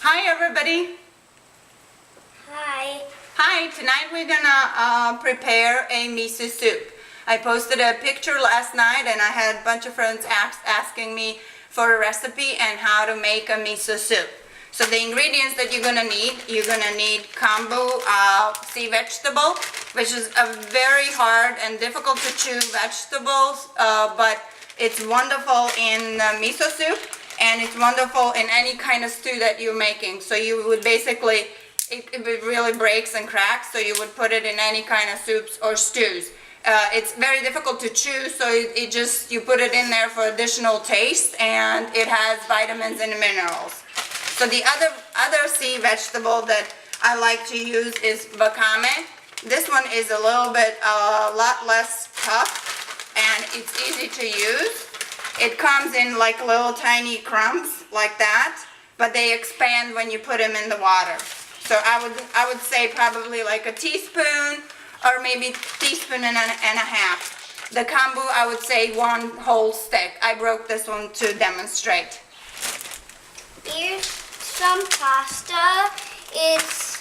Hi everybody. Hi. Hi, tonight we're gonna prepare a miso soup. I posted a picture last night and I had a bunch of friends asking me for a recipe and how to make a miso soup. So the ingredients that you're gonna need kombu sea vegetable, which is a very hard and difficult to chew vegetables, but it's wonderful in miso soup and it's wonderful in any kind of stew that you're making. So you would basically, it really breaks and cracks, so you would put it in any kind of soups or stews. It's very difficult to chew, so you put it in there for additional taste, and it has vitamins and minerals. So the other sea vegetable that I like to use is wakame. This one is a lot less tough, and it's easy to use. It comes in like little tiny crumbs like that, but they expand when you put them in the water. So I would say probably like a teaspoon or maybe teaspoon and a half. The kombu, I would say 1 whole stick. I broke this one to demonstrate. Here's some pasta. It's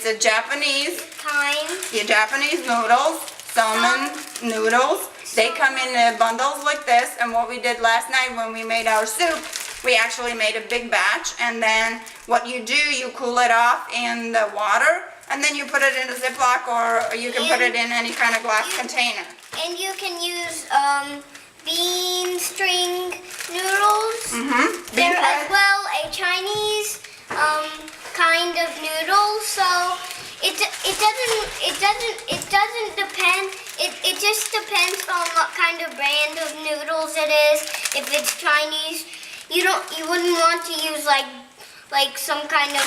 a Japanese kind. The Japanese noodles, somen noodles. They come in bundles like this, and what we did last night when we made our soup, we actually made a big batch, and then what you do, you cool it off in the water, and then you put it in a Ziploc, or you can put it in any kind of glass container. And you can use bean string noodles. Mm-hmm. They're as well a Chinese kind of noodle, so it doesn't depend. It just depends on what kind of brand of noodles it is. If it's Chinese, you wouldn't want to use like some kind of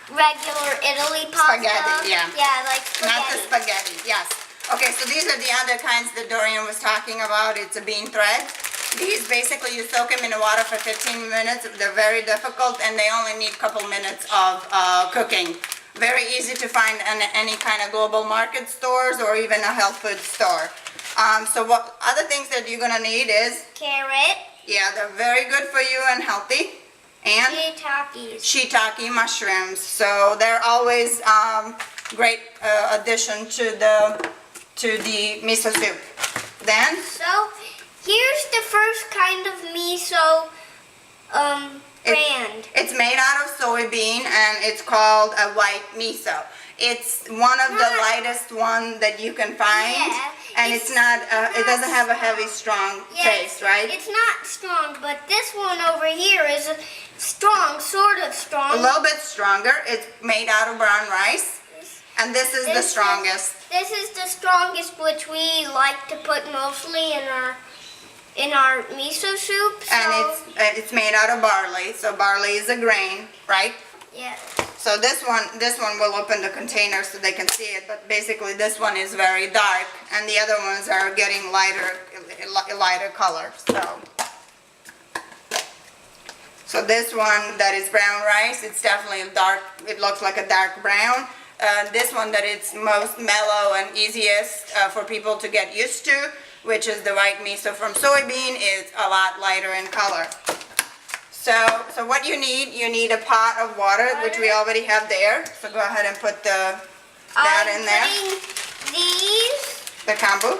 regular Italy pasta. Spaghetti, yeah. Yeah, like spaghetti. Not the spaghetti, yes. Okay, so these are the other kinds that Dorian was talking about. It's a bean thread. These basically you soak them in the water for 15 minutes. They're very difficult and they only need a couple minutes of cooking. Very easy to find in any kind of global market stores or even a health food store. So what other things that you're gonna need is carrot. Yeah, they're very good for you and healthy. And shitake mushrooms. So they're always great addition to the miso soup. Then here's the first kind of miso brand. It's made out of soybean and it's called a white miso. It's one of the lightest one that you can find, and it doesn't have a heavy, strong taste, right? It's not strong, but this one over here is strong, sort of strong. A little bit stronger. It's made out of brown rice, and this is the strongest. This is the strongest, which we like to put mostly in our miso soup. So. And it's made out of barley, so barley is a grain, right? Yes. So this one will open the container so they can see it, but basically this one is very dark, and the other ones are getting lighter color. So this one that is brown rice, it's definitely dark. It looks like a dark brown. This one that it's most mellow and easiest for people to get used to, which is the white miso from soybean, is a lot lighter in color. So what you need a pot of water, which we already have there. So go ahead and put that in there. The kombu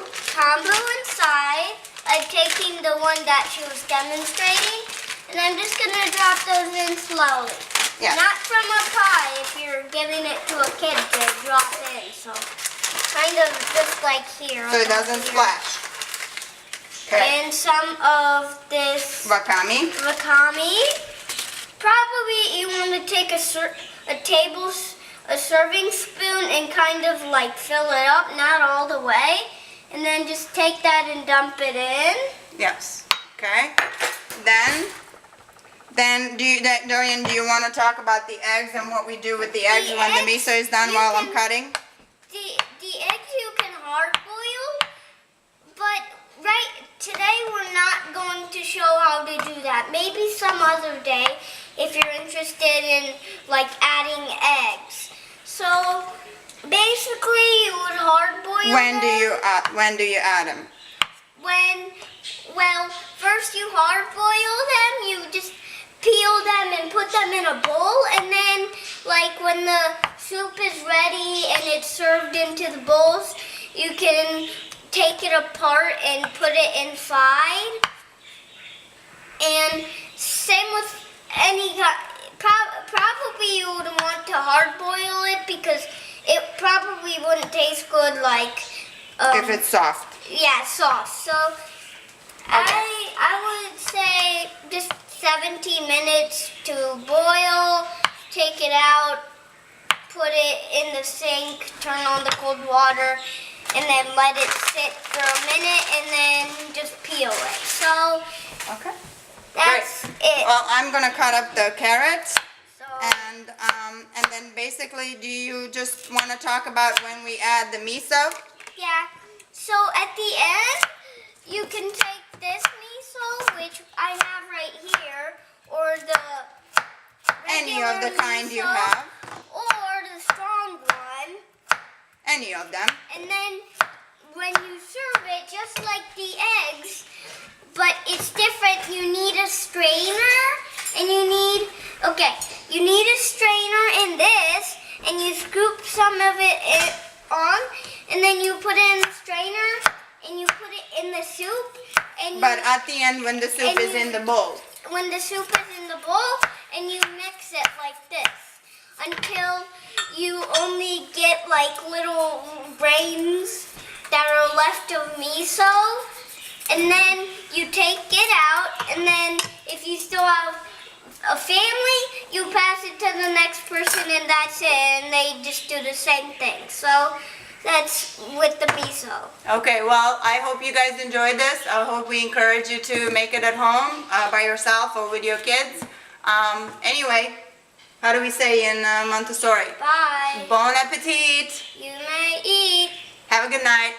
inside. I'm taking the one that she was demonstrating, and I'm just gonna drop those in slowly. Yeah. Not from a pie if you're giving it to a kid to drop in. So kind of just like here. So it doesn't splash. Okay. And some of this wakame. Probably you want to take a serving spoon and kind of like fill it up, not all the way, and then just take that and dump it in. Yes. Okay. Then Dorian, do you want to talk about the eggs and what we do with the eggs when the miso is done while I'm cutting? The eggs you can hard boil, but today we're not going to show how to do that. Maybe some other day if you're interested in like adding eggs. So basically you would hard boil When do you add them? Well, first you hard boil them, you just peel them in a bowl, and then like when the soup is ready and it's served into the bowls, you can take it apart and put it inside. And same with any probably you would want to hard boil it because it probably wouldn't taste good like if it's soft. yeah, soft. So I would say just 17 minutes to boil, take it out, put it in the sink, turn on the cold water, and then let it sit for a minute and then just peel it. So Okay. that's it. Well, I'm gonna cut up the carrots, So and then basically, do you just want to talk about when we add the miso? yeah. So at the end, you can take this miso, which I have right here, or the Any of the regular kind you miso, have, or the strong one. any of them. And then when you serve it, just like the eggs, but it's different. You need a strainer, and you need a strainer in this, and you scoop some of it on, and then you put it in the strainer, and you put it in the soup, and But at the end, when the soup And is you- in the bowl. when the soup is in the bowl, and you mix it like this until you only get like little brains that are left of miso, and then you take it out, and then if you still have a family, you pass it to the next person, and that's it, and they just do the same thing. So that's with the miso. Okay, well, I hope you guys enjoyed this. I hope we encourage you to make it at home by yourself or with your kids. Anyway, how do we say in Montessori? Bye. Bon appetit! You may eat. Have a good night.